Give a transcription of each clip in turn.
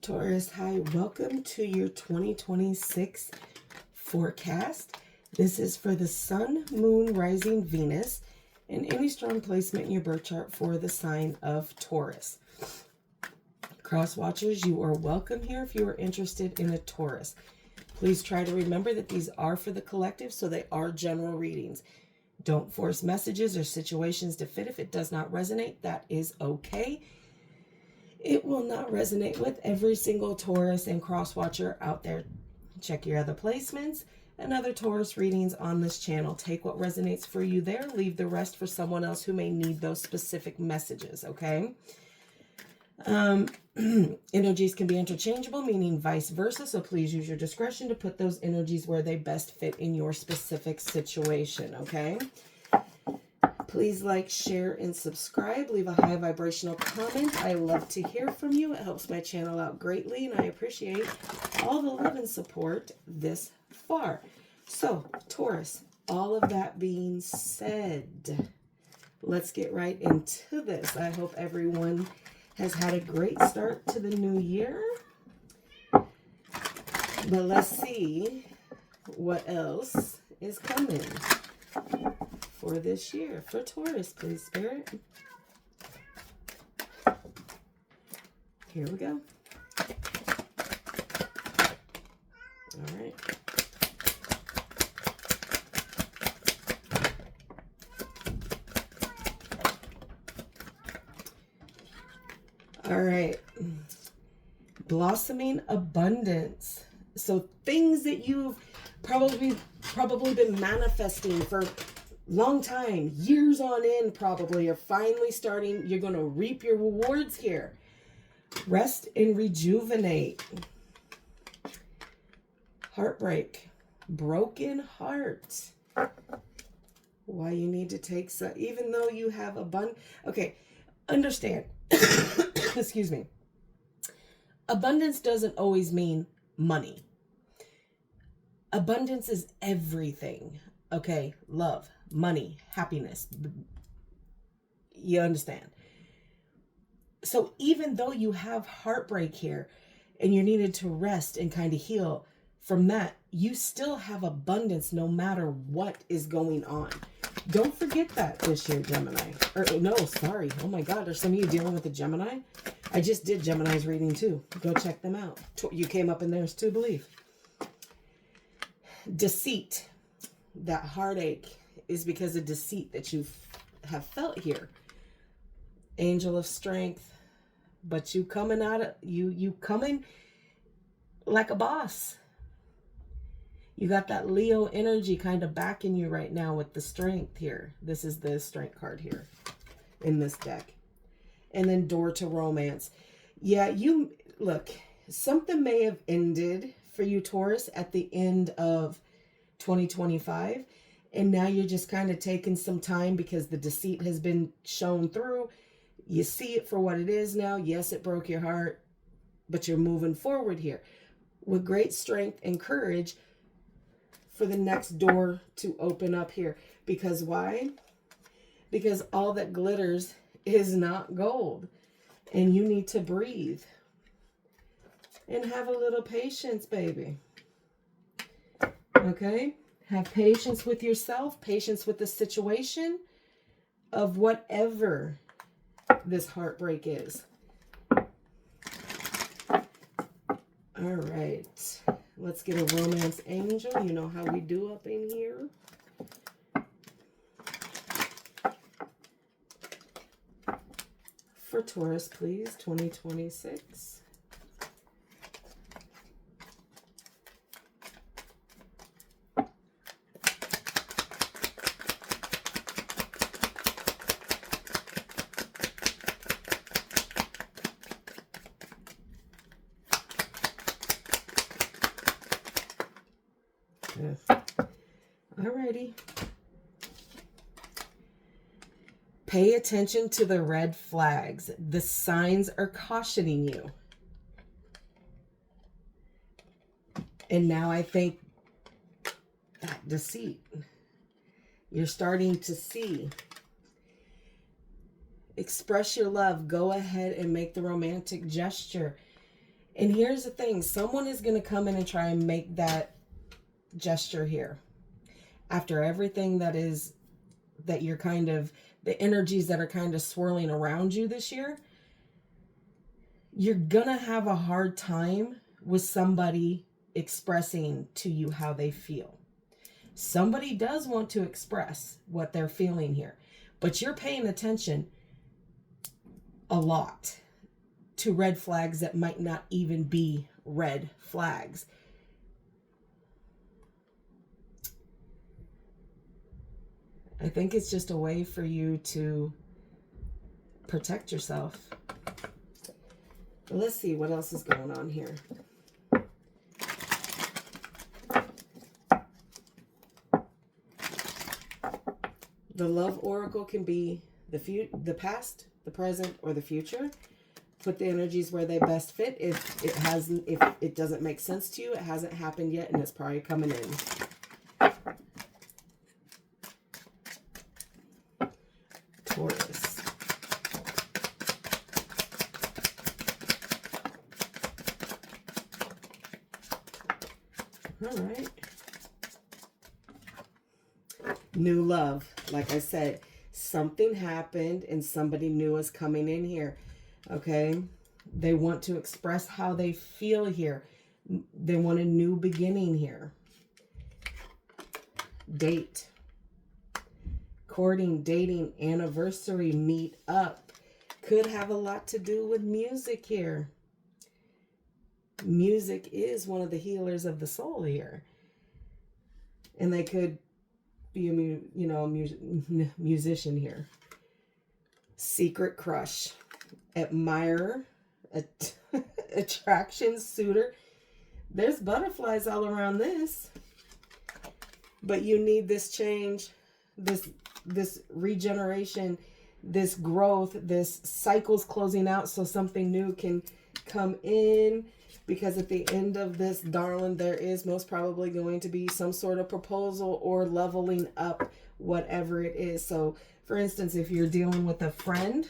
Taurus, hi, welcome to your 2026 forecast. This is for the Sun, Moon, Rising, Venus, and any strong placement in your birth chart for the sign of Taurus. Crosswatchers, you are welcome here if you are interested in a Taurus. Please try to remember that these are for the collective, so they are general readings. Don't force messages or situations to fit. If it does not resonate, that is okay. It will not resonate with every single Taurus and Crosswatcher out there. Check your other placements and other Taurus readings on this channel. Take what resonates for you there. Leave the rest for someone else who may need those specific messages, okay? Energies can be interchangeable, meaning vice versa, so please use your discretion to put those energies where they best fit in your specific situation, okay? Please like, share, and subscribe. Leave a high vibrational comment. I love to hear from you. It helps my channel out greatly, and I appreciate all the love and support this far. So, Taurus, all of that being said, let's get right into this. I hope everyone has had a great start to the new year. But let's see what else is coming for this year. For Taurus, please, Spirit. Here we go. All right. All right. Blossoming abundance. So things that you've probably been manifesting for long time, years on end probably, are finally starting. You're going to reap your rewards here. Rest and rejuvenate. Heartbreak. Broken heart. Why you need to take some, even though you have abundance. Okay, understand. Excuse me. Abundance doesn't always mean money. Abundance is everything. Okay, love, money, happiness. You understand? So even though you have heartbreak here and you needed to rest and kind of heal from that, you still have abundance no matter what is going on. Don't forget that this year, Gemini. Or no, sorry. Oh my God, are some of you dealing with a Gemini? I just did Gemini's reading too. Go check them out. You came up in theirs too, believe. Deceit. That heartache is because of deceit that you have felt here. Angel of strength. But you coming out of, you coming like a boss. You got that Leo energy kind of backing you right now with the strength here. This is the strength card here in this deck. And then door to romance. Yeah, you look, something may have ended for you, Taurus, at the end of 2025. And now you're just kind of taking some time because the deceit has been shown through. You see it for what it is now. Yes, it broke your heart, but you're moving forward here with great strength and courage for the next door to open up here. Because why? Because all that glitters is not gold. And you need to breathe. And have a little patience, baby. Okay? Have patience with yourself. Patience with the situation of whatever this heartbreak is. All right. Let's get a romance angel. You know how we do up in here. For Taurus, please, 2026. Alrighty. Pay attention to the red flags. The signs are cautioning you. And now I think that deceit. You're starting to see. Express your love. Go ahead and make the romantic gesture. And here's the thing. Someone is going to come in and try and make that gesture here. After everything that you're kind of, the energies that are kind of swirling around you this year, you're going to have a hard time with somebody expressing to you how they feel. Somebody does want to express what they're feeling here, but you're paying attention a lot to red flags that might not even be red flags. I think it's just a way for you to protect yourself. Let's see what else is going on here. The love oracle can be the past, the present, or the future. Put the energies where they best fit. If it doesn't make sense to you, it hasn't happened yet, and it's probably coming in. Taurus. All right. New love. Like I said, something happened and somebody new is coming in here. Okay? They want to express how they feel here. They want a new beginning here. Date. Courting, dating, anniversary, meet up. Could have a lot to do with music here. Music is one of the healers of the soul here. And they could be a musician here. Secret crush. Admirer. Attraction, suitor. There's butterflies all around this. But you need this change, this regeneration, this growth, this cycles closing out so something new can come in. Because at the end of this, darling, there is most probably going to be some sort of proposal or leveling up, whatever it is. So, for instance, if you're dealing with a friend,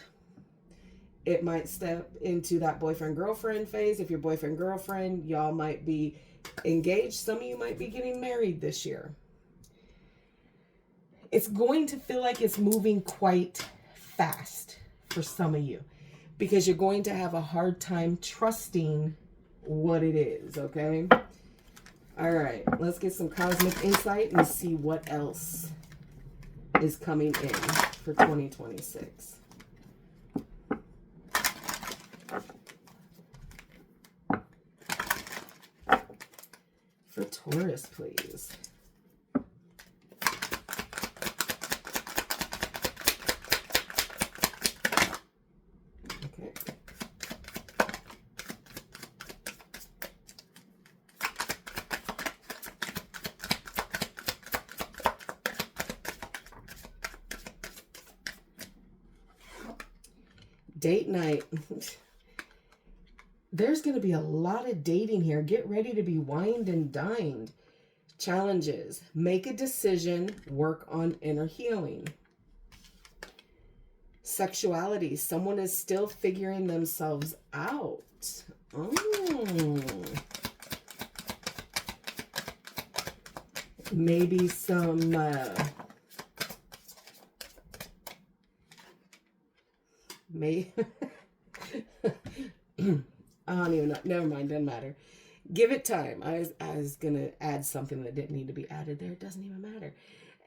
it might step into that boyfriend-girlfriend phase. If you're boyfriend-girlfriend, y'all might be engaged. Some of you might be getting married this year. It's going to feel like it's moving quite fast for some of you. Because you're going to have a hard time trusting what it is, okay? All right, let's get some cosmic insight and see what else is coming in for 2026. For Taurus, please. Okay. Date night. There's going to be a lot of dating here. Get ready to be wined and dined. Challenges. Make a decision. Work on inner healing. Sexuality. Someone is still figuring themselves out. Maybe some... I don't even know. Never mind. Doesn't matter. Give it time. I was going to add something that didn't need to be added there. It doesn't even matter.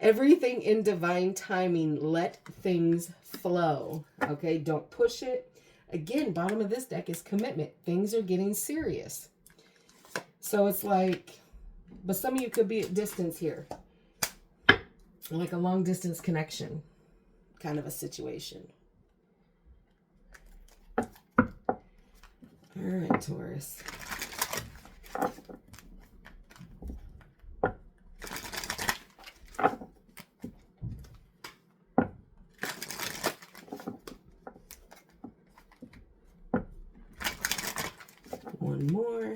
Everything in divine timing. Let things flow. Okay? Don't push it. Again, bottom of this deck is commitment. Things are getting serious. So it's like, but some of you could be at distance here. Like a long distance connection kind of a situation. All right, Taurus. One more.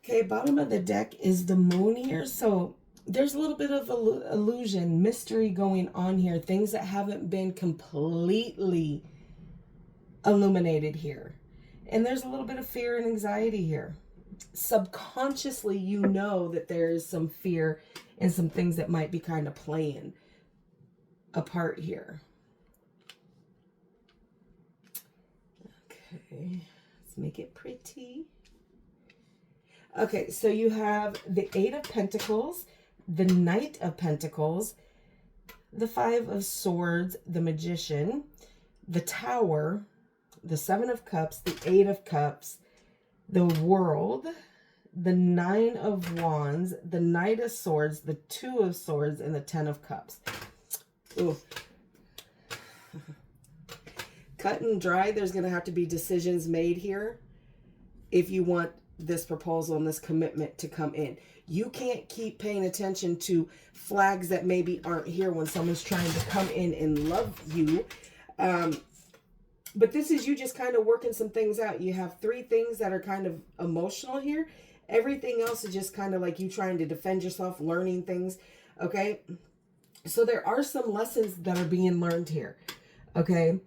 Okay, bottom of the deck is the moon here. So there's a little bit of illusion, mystery going on here. Things that haven't been completely illuminated here. And there's a little bit of fear and anxiety here. Subconsciously, you know that there's some fear and some things that might be kind of playing a part here. Okay, let's make it pretty. Okay, so you have the Eight of Pentacles, the Knight of Pentacles, the Five of Swords, the Magician, the Tower, the Seven of Cups, the Eight of Cups, the World, the Nine of Wands, the Knight of Swords, the Two of Swords, and the Ten of Cups. Ooh. Cut and dry, there's going to have to be decisions made here if you want this proposal and this commitment to come in. You can't keep paying attention to flags that maybe aren't here when someone's trying to come in and love you. But this is you just kind of working some things out. You have three things that are kind of emotional here. Everything else is just kind of like you trying to defend yourself, learning things. Okay. So there are some lessons that are being learned here. Okay.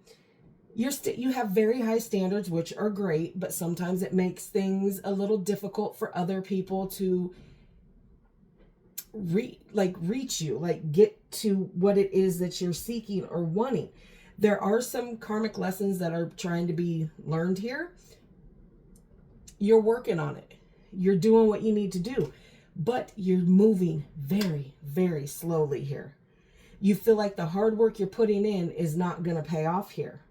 You have very high standards, which are great, but sometimes it makes things a little difficult for other people to reach you, like get to what it is that you're seeking or wanting. There are some karmic lessons that are trying to be learned here. You're working on it. You're doing what you need to do, but you're moving very, very slowly here. You feel like the hard work you're putting in is not going to pay off here.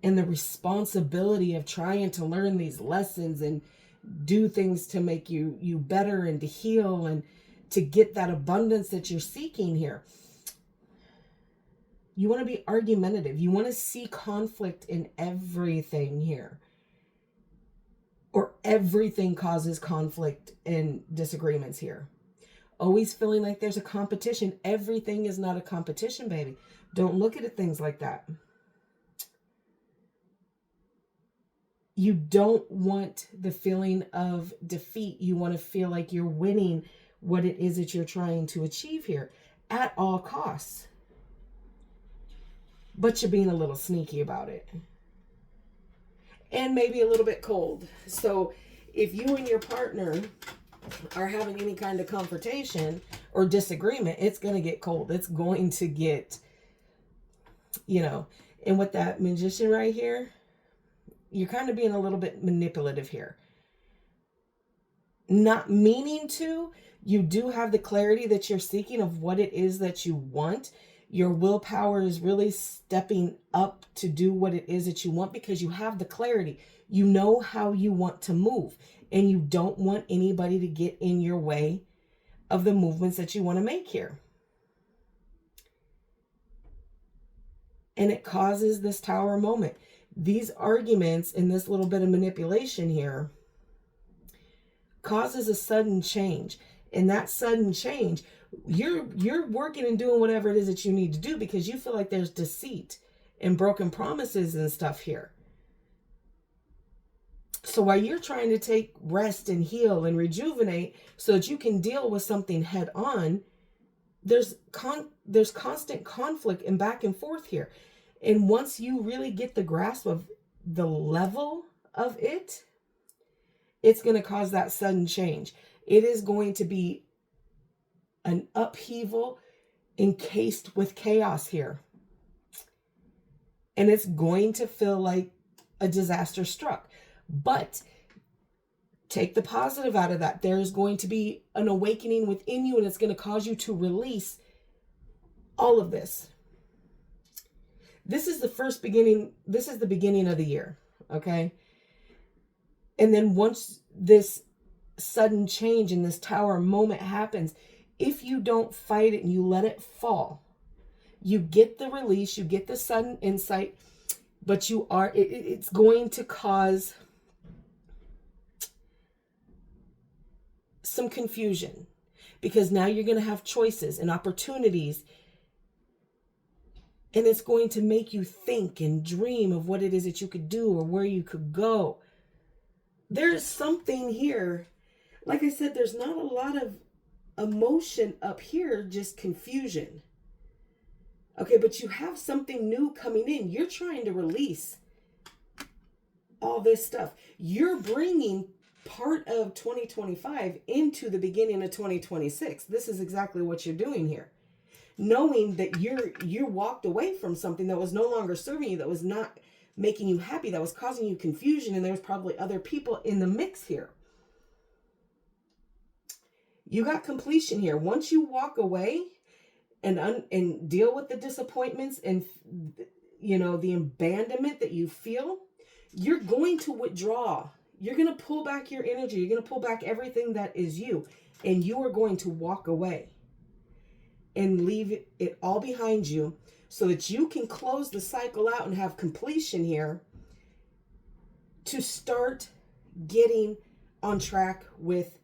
And the responsibility of trying to learn these lessons and do things to make you better and to heal and to get that abundance that you're seeking here. You want to be argumentative. You want to see conflict in everything here. Or everything causes conflict and disagreements here. Always feeling like there's a competition. Everything is not a competition, baby. Don't look at it things like that. You don't want the feeling of defeat. You want to feel like you're winning what it is that you're trying to achieve here at all costs. But you're being a little sneaky about it. And maybe a little bit cold. So if you and your partner are having any kind of confrontation or disagreement, it's going to get cold. It's going to get, and with that Magician right here, you're kind of being a little bit manipulative here. Not meaning to, you do have the clarity that you're seeking of what it is that you want. Your willpower is really stepping up to do what it is that you want because you have the clarity. You know how you want to move and you don't want anybody to get in your way of the movements that you want to make here. And it causes this Tower moment. These arguments and this little bit of manipulation here causes a sudden change. And that sudden change, you're working and doing whatever it is that you need to do because you feel like there's deceit and broken promises and stuff here. So while you're trying to take rest and heal and rejuvenate so that you can deal with something head on, there's constant conflict and back and forth here. And once you really get the grasp of the level of it, it's going to cause that sudden change. It is going to be an upheaval encased with chaos here. And it's going to feel like a disaster struck. But take the positive out of that. There is going to be an awakening within you, and it's going to cause you to release all of this. This is the first beginning. This is the beginning of the year. Okay. And then once this sudden change in this Tower moment happens, if you don't fight it and you let it fall, you get the release, you get the sudden insight, but it's going to cause some confusion because now you're going to have choices and opportunities. And it's going to make you think and dream of what it is that you could do or where you could go. There's something here. Like I said, there's not a lot of emotion up here, just confusion. Okay, but you have something new coming in. You're trying to release all this stuff. You're bringing part of 2025 into the beginning of 2026. This is exactly what you're doing here. Knowing that you walked away from something that was no longer serving you, that was not making you happy, that was causing you confusion, and there's probably other people in the mix here. You got completion here. Once you walk away and deal with the disappointments and, you know, the abandonment that you feel, you're going to withdraw. You're going to pull back your energy. You're going to pull back everything that is you, and you are going to walk away and leave it all behind you so that you can close the cycle out and have completion here to start getting on track with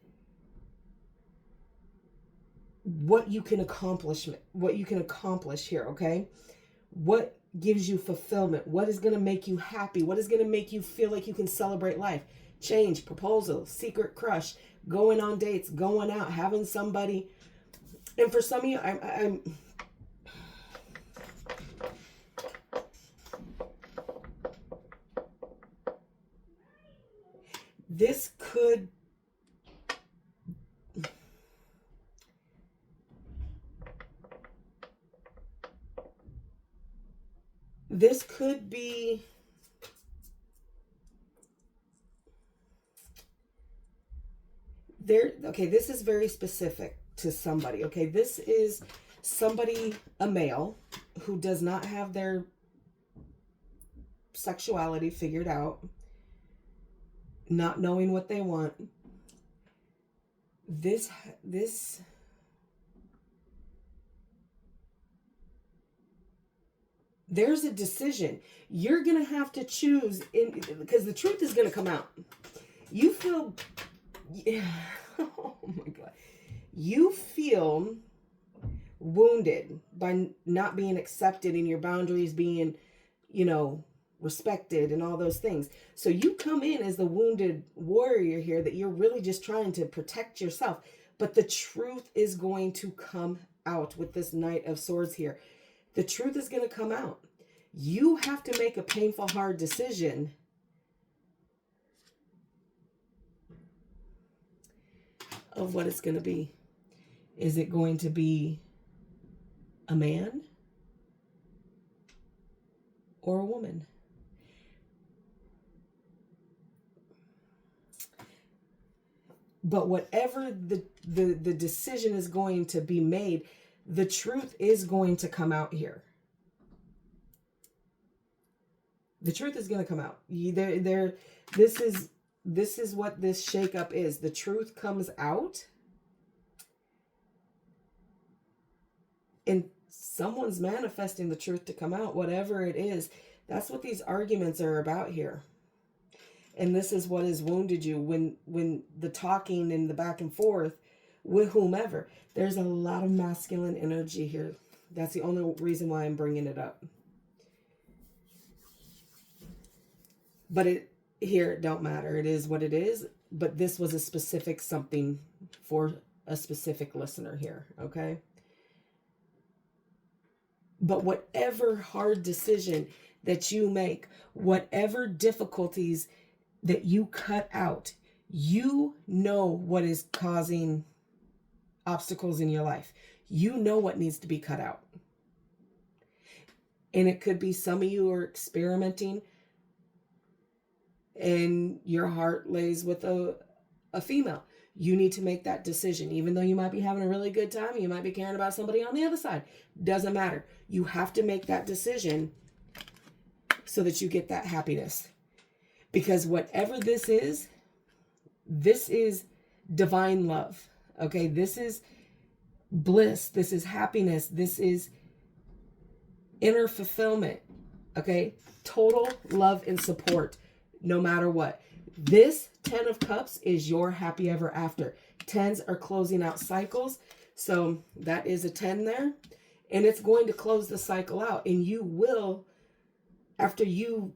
what you can accomplish here, okay? What gives you fulfillment? What is going to make you happy? What is going to make you feel like you can celebrate life? Change, proposal, secret crush, going on dates, going out, having somebody. And for some of you, I'm this could be there. Okay, this is very specific to somebody. Okay, this is somebody, a male, who does not have their sexuality figured out, not knowing what they want. This there's a decision you're gonna have to choose, because the truth is gonna come out. You feel, yeah, oh my God, you feel wounded by not being accepted and your boundaries being, you know, respected and all those things. So you come in as the wounded warrior here, that you're really just trying to protect yourself. But the truth is going to come out with this Knight of Swords here. The truth is going to come out. You have to make a painful, hard decision of what it's going to be. Is it going to be a man or a woman? But whatever the decision is going to be made, the truth is going to come out here. The truth is going to come out. This is what this shakeup is. The truth comes out. And someone's manifesting the truth to come out, whatever it is. That's what these arguments are about here. And this is what has wounded you when the talking and the back and forth with whomever. There's a lot of masculine energy here. That's the only reason why I'm bringing it up. But it don't matter. It is what it is. But this was a specific something for a specific listener here, okay? But whatever hard decision that you make, whatever difficulties that you cut out, you know what is causing obstacles in your life. You know what needs to be cut out. And it could be some of you are experimenting and your heart lays with a female. You need to make that decision. Even though you might be having a really good time, you might be caring about somebody on the other side. Doesn't matter. You have to make that decision so that you get that happiness. Because whatever this is divine love. Okay, this is bliss. This is happiness. This is inner fulfillment. Okay, total love and support no matter what. This 10 of Cups is your happy ever after. 10s are closing out cycles. So that is a 10 there. And it's going to close the cycle out. And you will, after you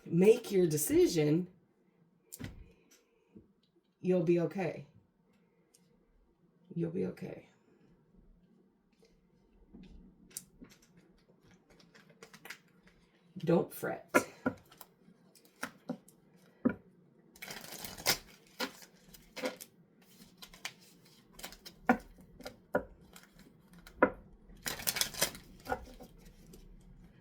make your decision, you'll be okay. You'll be okay. Don't fret.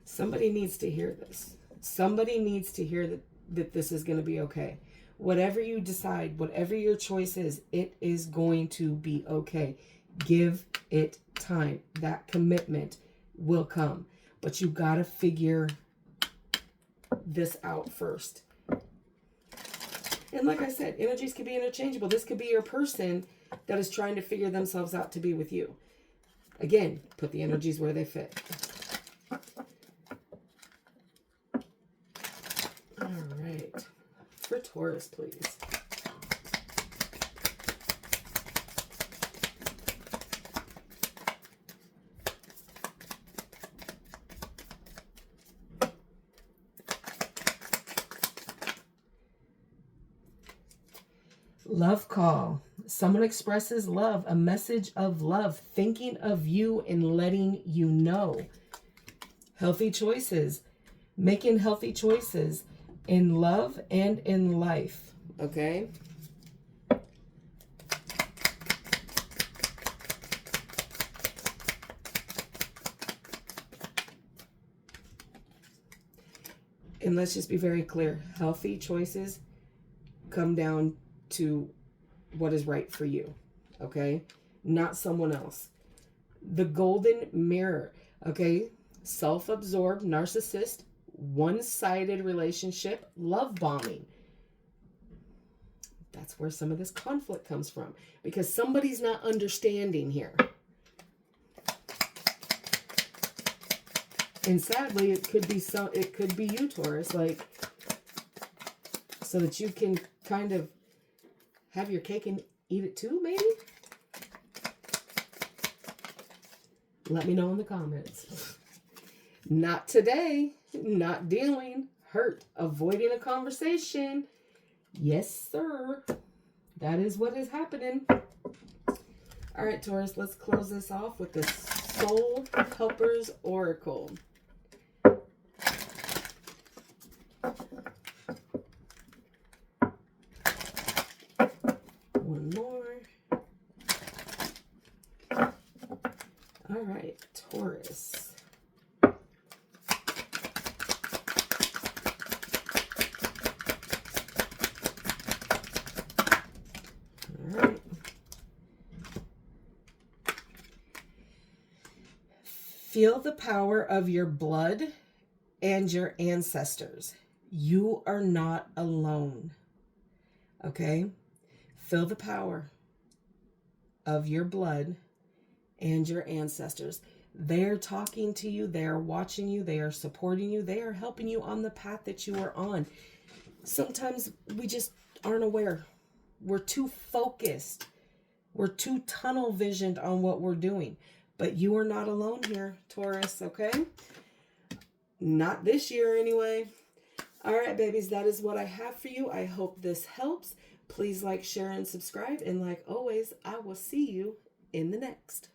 Somebody needs to hear this. Somebody needs to hear that this is going to be okay. Whatever you decide, whatever your choice is, it is going to be okay. Give it time. That commitment will come. But you got to figure this out first. And like I said, energies can be interchangeable. This could be your person that is trying to figure themselves out to be with you. Again, put the energies where they fit. All right. For Taurus, please. Love call. Someone expresses love, a message of love, thinking of you and letting you know. Healthy choices. Making healthy choices in love and in life. Okay? And let's just be very clear. Healthy choices come down to what is right for you. Okay? Not someone else. The golden mirror. Okay? Self-absorbed, narcissist, one-sided relationship, love bombing. That's where some of this conflict comes from, because somebody's not understanding here. And sadly, it could be you, Taurus, like, so that you can kind of have your cake and eat it too, maybe? Let me know in the comments. Not today. Not dealing. Hurt. Avoiding a conversation. Yes, sir. That is what is happening. All right, Taurus, let's close this off with the Soul Helpers Oracle. One more. All right, Taurus. Feel the power of your blood and your ancestors. You are not alone. Okay? Feel the power of your blood and your ancestors. They're talking to you. They are watching you. They are supporting you. They are helping you on the path that you are on. Sometimes we just aren't aware. We're too focused. We're too tunnel visioned on what we're doing. But you are not alone here, Taurus, okay? Not this year anyway. All right, babies, that is what I have for you. I hope this helps. Please like, share, and subscribe. And like always, I will see you in the next.